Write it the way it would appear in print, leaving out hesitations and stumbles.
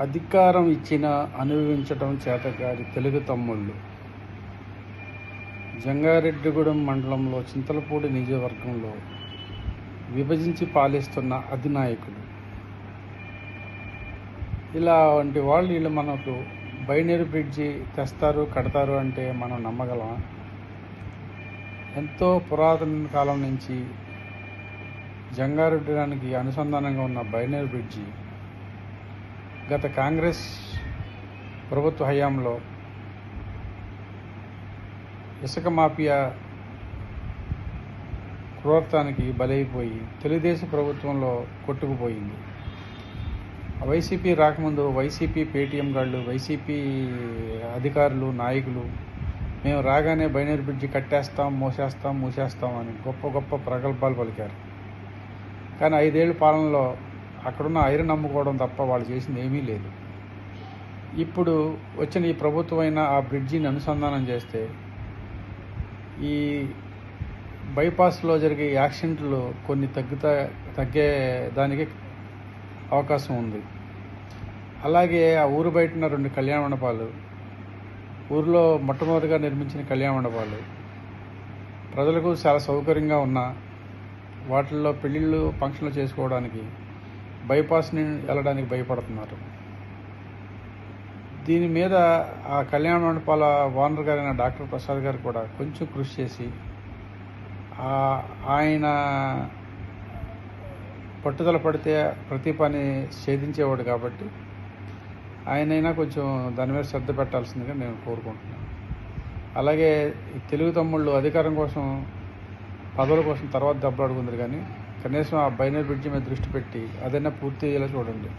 అధికారం ఇచ్చినా అనుభవించటం చేతకాని తెలుగు తమ్ముళ్ళు. జంగారెడ్డిగూడెం మండలంలో చింతలపూడి నియోజకవర్గంలో విభజించి పాలిస్తున్న అధినాయకులు. ఇలాంటి వాళ్ళు వీళ్ళు మనకు బైనరీ బ్రిడ్జి తెస్తారు, కడతారు అంటే మనం నమ్మగలమా? ఎంతో పురాతన కాలం నుంచి జంగారెడ్డిగూడెంకి అనుసంధానంగా ఉన్న బైనరీ బ్రిడ్జి గత కాంగ్రెస్ ప్రభుత్వ హయాంలో ఇసుక మాఫియా క్రూరత్వానికి బలైపోయి తెలుగుదేశం ప్రభుత్వంలో కొట్టుకుపోయింది. వైసీపీ రాకముందు వైసీపీ పేటీఎం గాళ్ళు, వైసీపీ అధికారులు, నాయకులు మేము రాగానే బైనరీ బ్రిడ్జి కట్టేస్తాం, మూసేస్తాం అని గొప్ప గొప్ప ప్రగల్భాలు పలికారు. కానీ 5 ఏళ్ల పాలనలో అక్కడున్న ఐరన్ అమ్ముకోవడం తప్ప వాళ్ళు చేసింది ఏమీ లేదు. ఇప్పుడు వచ్చిన ఈ ప్రభుత్వం అయినా ఆ బ్రిడ్జిని అనుసంధానం చేస్తే ఈ బైపాస్లో జరిగే యాక్సిడెంట్లు కొన్ని తగ్గే దానికి అవకాశం ఉంది. అలాగే ఆ ఊరు బయటన 2 కళ్యాణ మండపాలు, ఊరిలో మొట్టమొదటిగా నిర్మించిన కళ్యాణ మండపాలు ప్రజలకు చాలా సౌకర్యంగా ఉన్న వాటిల్లో పెళ్ళిళ్ళు, ఫంక్షన్లు చేసుకోవడానికి బైపాస్ని వెళ్ళడానికి భయపడుతున్నారు. దీని మీద ఆ కళ్యాణ మండపాల ఓనర్ గారైన డాక్టర్ ప్రసాద్ గారు కూడా కొంచెం కృషి చేసి ఆయన పట్టుదల పడితే ప్రతి పని ఛేదించేవాడు కాబట్టి ఆయనైనా కొంచెం దాని మీద శ్రద్ధ పెట్టాల్సిందిగా నేను కోరుకుంటున్నాను. అలాగే ఈ తెలుగు తమ్ముళ్ళు అధికారం కోసం, పదవుల కోసం తర్వాత దెబ్బలాడుకుందరు, కానీ కనీసం ఆ బైనరీ బ్రిడ్జి మీద దృష్టి పెట్టి అదైనా పూర్తి అయ్యేలా చూడండి.